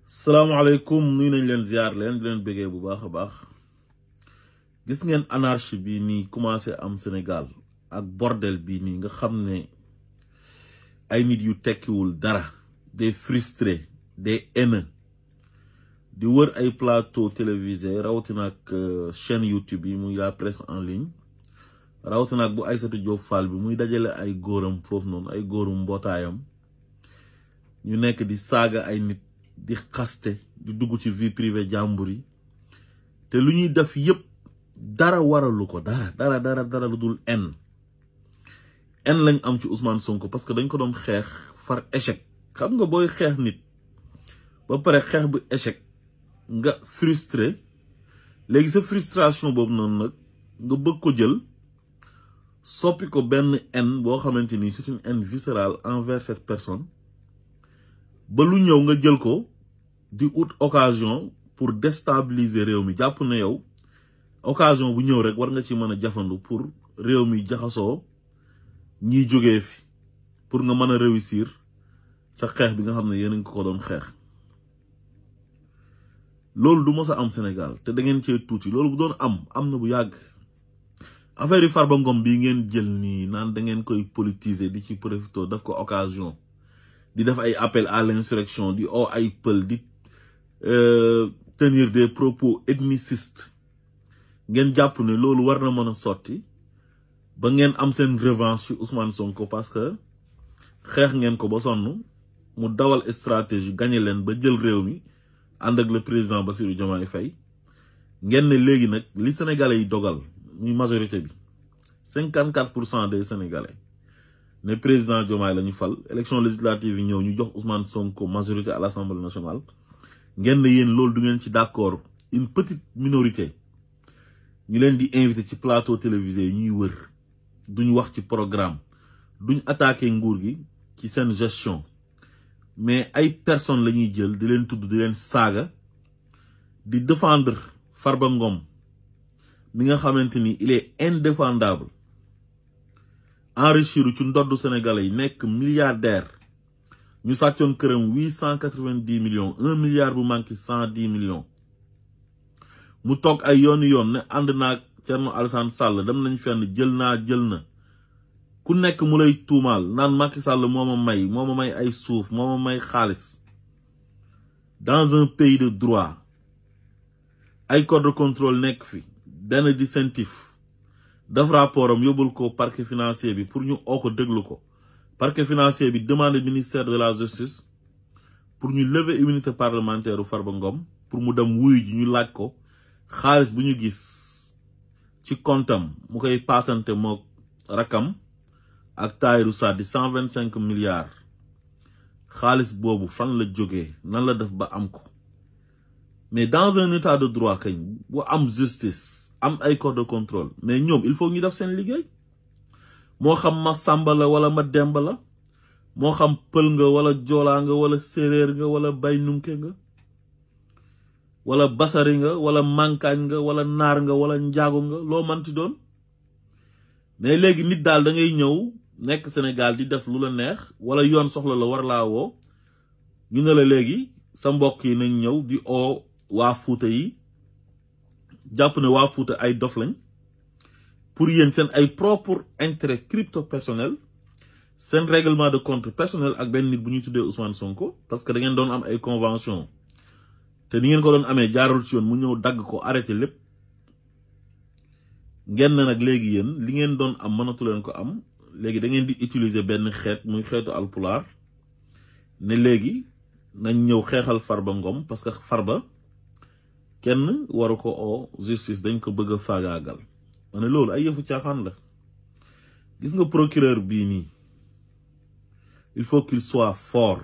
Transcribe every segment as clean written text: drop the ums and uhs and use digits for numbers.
salaamaaleykum nuyu nañ leen ziar leen di leen bëggee bu baax a baax gis ngeen anarchie bi nii commencé am Sénégal ak bordel bi nii nga xam ne ay nit yu tekkiwul dara des frustrés des haineux di wër ay plateau télévisé rawatina ak chaîne YouTube yi muy la presse en ligne rawatina ak bu Aïssatou Diop Fall bi muy dajale ay góoram foofu noonu ay góorum mbootaayam ñu nekk di saaga ay nit di xaste di dugg ci vie privée jàmbur yi te lu ñuy def yépp dara waralu ko dara lu dul en lañ am ci Ousmane Sonko parce que dañ ko doon xeex far échec xam nga booy xeex nit ba pare xeex bu échec nga frustré léegi sa frustration boobu noonu nag nga bëgg ko jël soppi ko benn haine boo xamante ni c'est une haine viscérale envers cette personne ba lu ñëw nga jël ko di ut occasion pour déstabiliser réew mi jàpp na yow occasion bu ñëw rek war nga ci mën a jafandu pour réew mi jaxasoo ñiy jógee fi pour nga mën a réussir sa xeex bi nga xam ne yéen a ngi ko doon xeex loolu du mos a am Sénégal te da ngeen cee tuuti loolu bu doon am na bu yàgg affaire yi Farba Ngom bii ngeen jël nii naan da ngeen koy politiser di ci profito daf ko occasion di def ay appel à l'insurrection di oo ay pël di tenir des propos ethnicistes ngeen jàpp ne loolu war na mën a sotti ba ngeen am seen revanche ci Ousmane Sonko parce que xeex ngeen ko ba sonn mu dawal stratégie gagné leen ba jël réew mi ànd ak le président Bassirou Diomaye Faye ngeen ne léegi nag li sénégalais yi dogal muy majorité bi 54% des sénégalais ne président Diomaye la ñu fal élection législative yi ñëw ñu jox Ousmane Sonko majorité à l'Assemblée nationale ngeen ne yéen loolu du ngeen ci d'accord une petite minorité ñu leen di invité ci plateau télévisé yi ñuy wër duñ wax ci programme duñ attaqué nguur gi ci seen gestion mais ay personnes la ñuy jël di leen tudd di leen saaga di défendre Farba Ngom mi nga xamante ni il est indéfendable enrichir ci ndoddu sénégalais yi nekk milliardaire ñu sàccoon këram 890 millions 1 milliard bu manqué 110 millions mu toog ay yoonu yoon ne ànd naag Thierno Alassane Sall dem nañ fenn jël na ku nekk mu lay tuumaal naan Macky Sall moo ma may ay suuf moo ma may xaalis dans un pays de droit ay corps de contrôle nekk fi benn dissentif daf rapport am yóbbul ko parquet financier bi pour ñu oo ko déglu ko parquet financier bi demande ministère de la justice pour ñu lever immunité parlementaire u Farba Ngom pour mu dem wuyu ji ñu laaj ko xaalis bu ñu gis ci comptam mu koy paasante mook rakam ak Tahirou Sarr di 125 milliards xaalis boobu fan la jógee nan la def ba am ko mais dans un état de droit kañ bu am justice am ay corps de contrôle mais ñoom il faut ñu def seen liggéey moo xam ma Samba la wala ma Demba la moo xam pël nga wala joolaa nga wala séeréer nga wala bay nunke nga wala basari nga wala mankaañ nga wala naar nga wala njaago nga loo manti doon mais léegi nit daal da ngay ñëw nekk Sénégal di def lu la neex wala yoon soxla la war laa woo ñu ne la léegi sa mbokk yi nañ ñëw di oo waa Fuuta yi jàpp ne waa Fuuta ay dof lañ pour yéen seen ay propre intérêt crypto personnel seen règlement de compte personnel ak benn nit bu ñuy tuddee Ousmane Sonko parce que da ngeen doon am ay convention te ni ngeen ko doon amee jaarul ci yoon mu ñëw dagg ko arrêté lépp ngeen na nag léegi yéen li ngeen doon am mënatu leen ko am léegi da ngeen di utiliser benn xeet muy xeetu alpulaar ne léegi nañ ñëw xeexal Farba Ngom parce que Farba kenn waru ko oo justice dañ ko bëgg a faagaagal ma ne loolu ay yëfu caaxaan la gis nga procureur bii nii il faut qu'il soit fort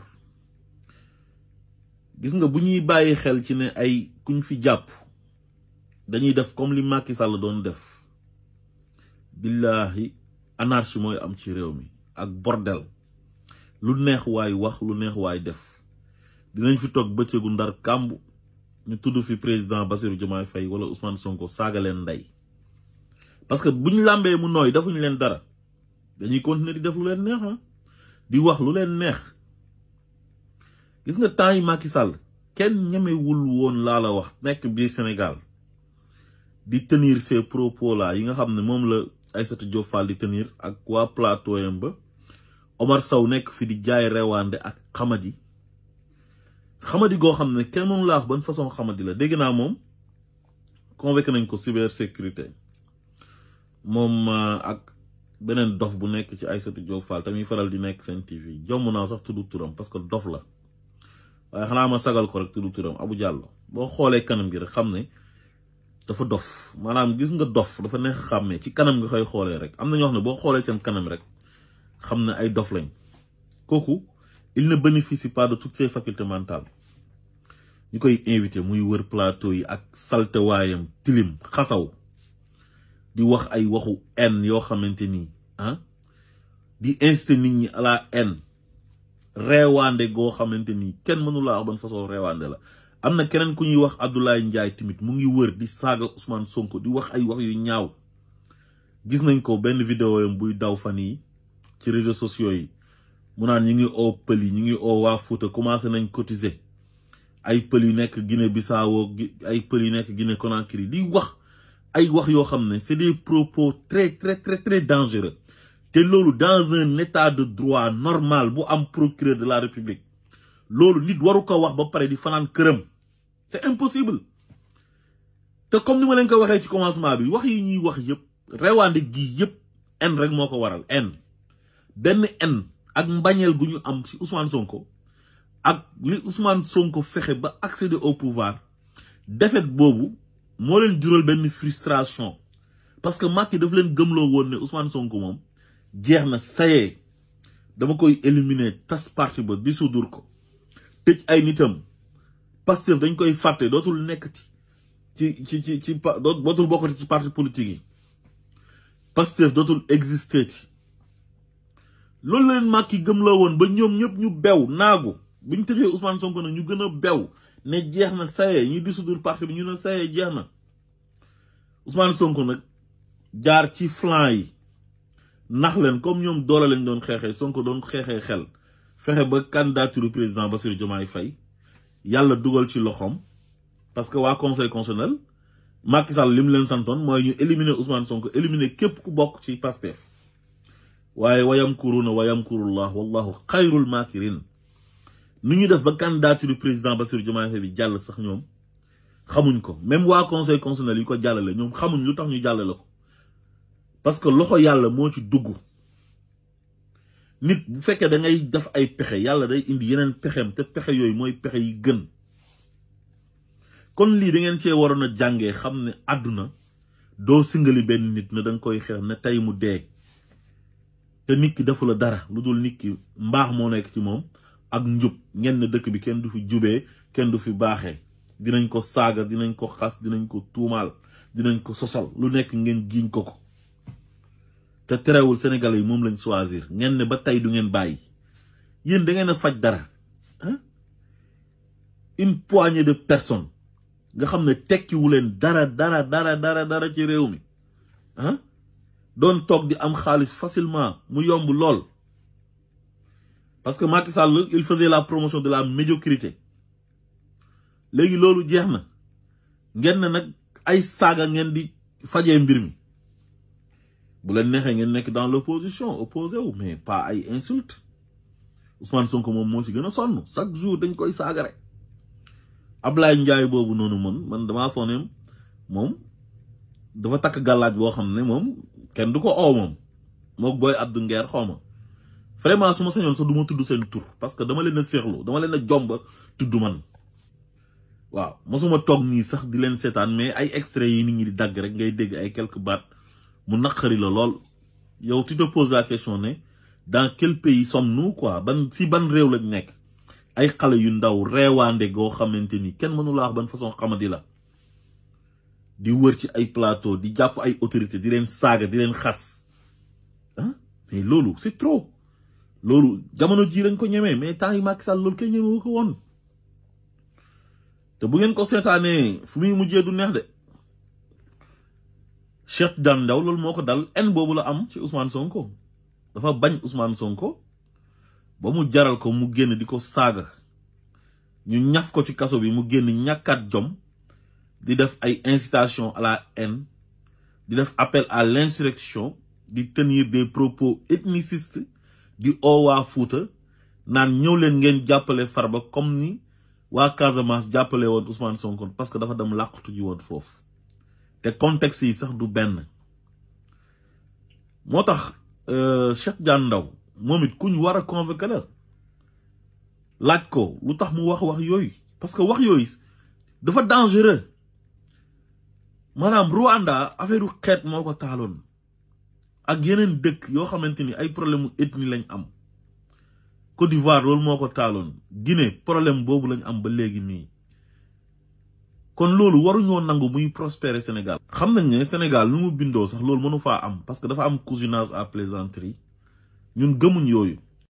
gis nga bu ñuy bàyyi xel ci ne ay kuñ fi jàpp dañuy def comme li Macky Sall doon def billahi anarchie mooy am ci réew mi ak bordel lu neex waay wax lu neex waay def dinañ fi toog bëccëgu ndar kàmb ñu tudd fi président Bassirou Diomaye Faye wala Ousmane Sonko saaga leen ndey parce que buñ làmbee mu nooy defuñu leen dara dañuy continuer di def lu leen neex di wax lu leen neex gis nga temps yi Macky Sall kenn ñemewul woon laa la wax nekk biir Sénégal di tenir ces propos là yi nga xam ne moom la Aïssatou Diop Fall di tenir ak waa plateau yam ba Omar Sow nekk fi di jaay rewaande ak xamadi goo xam ne kenn mënu laa wax ban façon xamadi la. dégg naa moom convoqué nañ ko cybersécurité moom ak beneen dof bu nekk ci Aïssatou Diop Fall tamit faral di nekk seen TV jomm naa sax tudd turam parce que dof la waaye xanaa ma sagal ko rek tudd turam Abou Diallo boo xoolee kanam gi rek xam ne dafa dof maanaam gis nga dof dafa neex xàmmee ci kanam nga koy xoolee rek am na ñoo xam ne boo xoolee seen kanam rek xam ne ay dof lañ kooku il ne bénéficie pas de toutes ses facultés mentales ñu koy invité muy wër plateau yi ak saltewaayam tilim xasaw di wax ay waxu haine yoo xamante ni di inciter nit ñi à la haine reewaande goo xamante ni kenn mënu laa wax ban façon reewaande la. am na keneen ku ñuy wax Abdoulaye Ndiaye tamit mu ngi wër di saaga Ousmane Sonko di wax ay wax yu ñaaw gis nañ ko benn vidéo yam buy daw fan yi ci réseaux sociaux yi mu naan ñi ngi oo pël yi ñi ngi oo waa Fouta commencé nañ cotiser ay pël yu nekk Guinée Bissau ay pël yu nekk Guinée Conakry di wax ay wax yoo xam ne c'est des propos très très très très dangereux te loolu dans un état de droit normal bu am procureur de la République loolu nit waru ko wax ba pare di fanaan këram c'est impossible. te comme ni ma leen ko waxee ci commencement bi wax yi ñuy wax yëpp rewaande gi yëpp en rek moo ko waral en benn en ak mbañeel gu ñu am ci Ousmane Sonko ak li Ousmane Sonko fexe ba accéder au pouvoir défaite boobu moo leen jural benn frustration parce que Macky daf leen gëmloo woon ne Ousmane Sonko moom jeex na sayee dama koy éliminer tas parti ba dissoudre ko tëj ay nitam Pastef dañ koy fàtte dootul nekk ci dootul bokkati ci parti politique yi Pastef dootul exister ci loolu leen Macky gëmloo woon ba ñoom ñëpp ñu bew naagu buñ tëjee Ousmane Sonko nag ñu gën a bew ne jeex na sayee ñu dissoudre parti bi ñu ne sayee jeex na Ousmane Sonko nag jaar ci flanc yi nax leen comme ñoom doole lañ doon xeexee Sonko doon xeexee xel fexe ba candidature président Bassirou Diomaye Faye yàlla dugal ci loxoom parce que waa conseil constitutionnel Macky Sall lim leen santoon mooy ñu éliminer Ousmane Sonko éliminer képp ku bokk ci Pastef waaye wayamkuruna wayamkurullah wallahu xayrul makirin nu ñu def ba candidature président Bassirou Diomaye Faye bi jàll sax ñoom xamuñ ko même waa conseil constitutionnel yi ko jàllale ñoom xamuñ lu tax ñu jàllale ko parce que loxo yàlla moo ci dugg nit bu fekkee da ngay def ay pexe yàlla day indi yeneen pexem te pexe yooyu mooy pexe yi gën kon lii da ngeen cee waroon a jàngee xam ne àdduna doo singali benn nit ne da nga koy xeex ne tey mu dee te nit ki defu la dara lu dul nit ki mbaax moo nekk ci moom ak njub ngeen ne dëkk bi kenn du fi jubee kenn du fi baaxee dinañ ko saaga dinañ ko xas dinañ ko tuumaal dinañ ko sosal lu nekk ngeen jiiñ ko te terewul Sénégalais yi moom lañ choisir ngeen ne ba tey du ngeen bàyyi yéen da ngeen a faj dara une poignée de personnes nga xam ne tekkiwu leen dara ci réew mi doon toog di am xaalis facilement mu yomb lool parce que Macky Sall il faisait la promotion de la médiocrité léegi loolu jeex na ngeen ne nag ay saaga ngeen di fajee mbir mi bu leen neexee ngeen nekk dans l'opposition opposé wu mais pas ay insulte Ousmane Sonko moom moo ci gën a sonn chaque jour dañ koy saaga rek Ablaye Ndiaye boobu noonu man damaa foog ne moom dafa takk gàllaaj boo xam ne moom kenn du ko oo moom mook booy Abdou Nguer xaw ma vraiment su ma sañoon sax du ma tudd seen tur parce que dama leen a seexlu dama leen a jomba tudd man waaw mosuma toog nii sax di leen seetaan mais ay extrait yi nit ñi di dagg rek ngay dégg ay quelques baat mu naqari la lool yow tu te poses la question ne dans quel pays sommes-nous quoi si ban réew lañ nekk ay xale yu ndaw reewaande goo xamante ni kenn mënu la wax ban façon xamadi la di wër ci ay plateau di jàpp ay autorité di leen saaga di leen xas mais loolu c'est trop loolu jamono ji lañ ko ñemee mais temps yi Macky Sall loolu kenn ñemewu ko woon te bu ngeen ko seetaanee fu muy mujjee du neex de Cheikh Tidiane Ndao loolu moo ko dal en boobu la am ci Ousmane Sonko dafa bañ Ousmane Sonko ba mu jaral ko mu génn di ko saaga ñu ñaf ko ci kaso bi mu génn ñàkkaat jom di def ay incitation à la haine di def appel à l'insurrection di tenir des propos ethnicistes di waa Fouta naan ñëw leen ngeen jàppale Farba comme ni waa Casamance jàppale woon Ousmane Sonko parce que dafa dem làqatu ji woon foofu te contexte yi sax du benn moo tax Cheikh Diane Ndao moom it ku ñu war a convoquer la laaj ko lu tax mu wax yooyu parce que wax yooyu dafa dangereux maanaam Rwanda affaire xeet moo ko taaloon ak yeneen dëkk yoo xamante ni ay problème ethnie lañ am Côte d'Ivoire loolu moo ko taaloon Guinée problème boobu lañ am ba léegi nii kon loolu waruñoo nangu muy prospérer Sénégal xam nañ ne Sénégal lu mu bindoo sax loolu mënu faa am parce que dafa am cousinage à plaisanterie ñun gëmuñ yooyu